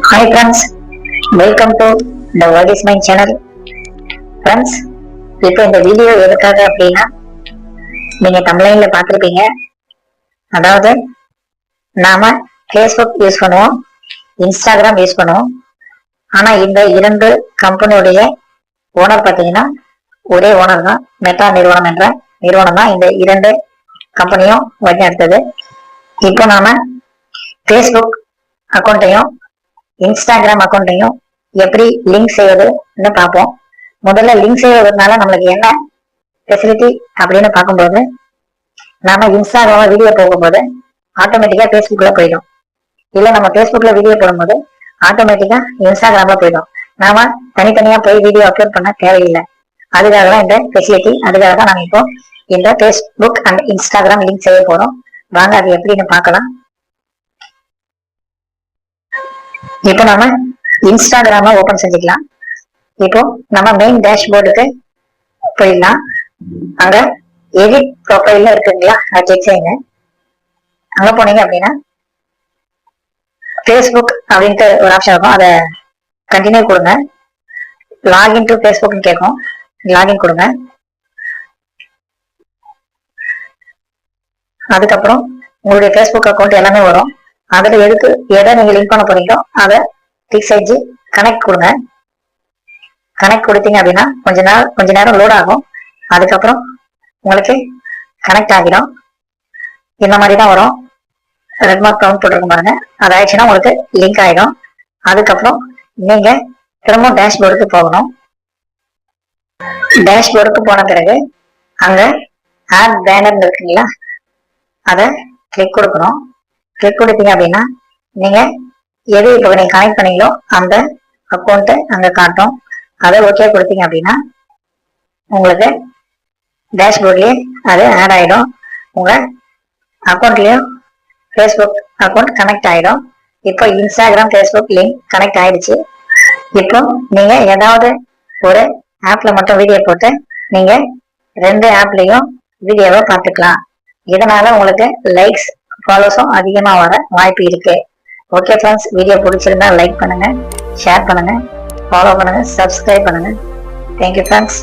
Hi friends, welcome to the World is Mine channel. Friends, இப்போ இந்த video எதுக்காக அப்படின்னா நீங்க தமிழ்ல பார்த்திருப்பீங்க. அதாவது நாம Facebook யூஸ் பண்ணுவோம், இன்ஸ்டாகிராம் யூஸ் பண்ணுவோம். ஆனா இந்த இரண்டு கம்பெனியுடைய ஓனர் பார்த்தீங்கன்னா ஒரே ஓனர் தான். மெட்டா நிறுவனம் என்ற நிறுவனம் தான் இந்த இரண்டு கம்பெனியும் வழிநடத்துது. இப்போ நாம Facebook அக்கௌண்ட்டையும் இன்ஸ்டாகிராம் அக்கௌண்ட்டையும் எப்படி லிங்க் செய்வதுன்னு பார்ப்போம். முதல்ல லிங்க் செய்வதனால நம்மளுக்கு என்ன ஃபெசிலிட்டி அப்படின்னு பார்க்கும்போது, நாம இன்ஸ்டாகிராம வீடியோ போகும்போது ஆட்டோமேட்டிக்கா ஃபேஸ்புக்ல போயிடும். இல்ல நம்ம ஃபேஸ்புக்ல வீடியோ போடும்போது ஆட்டோமேட்டிக்கா இன்ஸ்டாகிராம்ல போயிடும். நாம தனித்தனியா போய் வீடியோ அப்லோட் பண்ண தேவையில்லை. அதுக்காக தான் இந்த ஃபெசிலிட்டி. அதுக்காக தான் நாம இப்போ இந்த ஃபேஸ்புக் அண்ட் இன்ஸ்டாகிராம் லிங்க் செய்ய போறோம். வாங்க அது எப்படின்னு பார்க்கலாம். இப்போ நாம இன்ஸ்டாகிராம ஓபன் செஞ்சுக்கலாம். இப்போ நம்ம மெயின் டேஷ்போர்டுக்கு போயிடலாம். அங்க எடிட் ப்ரொஃபைல்ல இருக்குங்களா, அதை செக் செய்யுங்க. அங்க போனீங்க அப்படின்னா ஃபேஸ்புக் அப்படின்ட்டு ஒரு ஆப்ஷன் இருக்கும், அதை கண்டினியூ கொடுங்க. லாகின் டு ஃபேஸ்புக்னு கேட்கும், லாகின் கொடுங்க. அதுக்கப்புறம் உங்களுடைய ஃபேஸ்புக் அக்கௌண்ட் எல்லாமே வரும். அதுல எதை நீங்க லிங்க் பண்ண போறீங்களோ அதை கிளிக் செஞ்சு கனெக்ட் கொடுங்க. கனெக்ட் கொடுத்தீங்க அப்படின்னா கொஞ்ச நேரம் லோட் ஆகும். அதுக்கப்புறம் உங்களுக்கு கனெக்ட் ஆகிடும். இந்த மாதிரி தான் வரும். ரெட் மார்க் கவுண்ட் போட்டிருக்கும் பாருங்க, அது ஆயிடுச்சுன்னா உங்களுக்கு லிங்க் ஆகிடும். அதுக்கப்புறம் நீங்க திரும்ப டேஷ்போர்டுக்கு போகணும். டேஷ்போர்டுக்கு போன பிறகு அங்க ஆட் பேனர் இருக்குங்களா, அதை கிளிக் கொடுக்கணும். கிளிக் கொடுத்தீங்க அப்படின்னா நீங்க எது இப்போ நீங்க கனெக்ட் பண்ணீங்களோ அந்த அக்கௌண்ட்டை அங்க காட்டும். அதை ஓகே கொடுத்தீங்க அப்படின்னா உங்களுக்கு டேஷ்போர்ட்லயே அது ஆட் ஆயிடும். உங்க அக்கௌண்ட்லயும் ஃபேஸ்புக் அக்கௌண்ட் கனெக்ட் ஆயிடும். இப்போ இன்ஸ்டாகிராம் ஃபேஸ்புக் லிங்க் கனெக்ட் ஆயிடுச்சு. இப்போ நீங்க ஏதாவது ஒரு ஆப்ல மட்டும் வீடியோ போட்டு நீங்க ரெண்டு ஆப்லயும் வீடியோவை பார்த்துக்கலாம். இதனால உங்களுக்கு லைக்ஸ் ஃபாலோஸும் அதிகமா வர வாய்ப்பு இருக்கு. ஓகே ஃப்ரெண்ட்ஸ், வீடியோ பிடிச்சிருந்தா லைக் பண்ணுங்க, ஷேர் பண்ணுங்க, ஃபாலோ பண்ணுங்க, சப்ஸ்கிரைப் பண்ணுங்க. Thank you friends.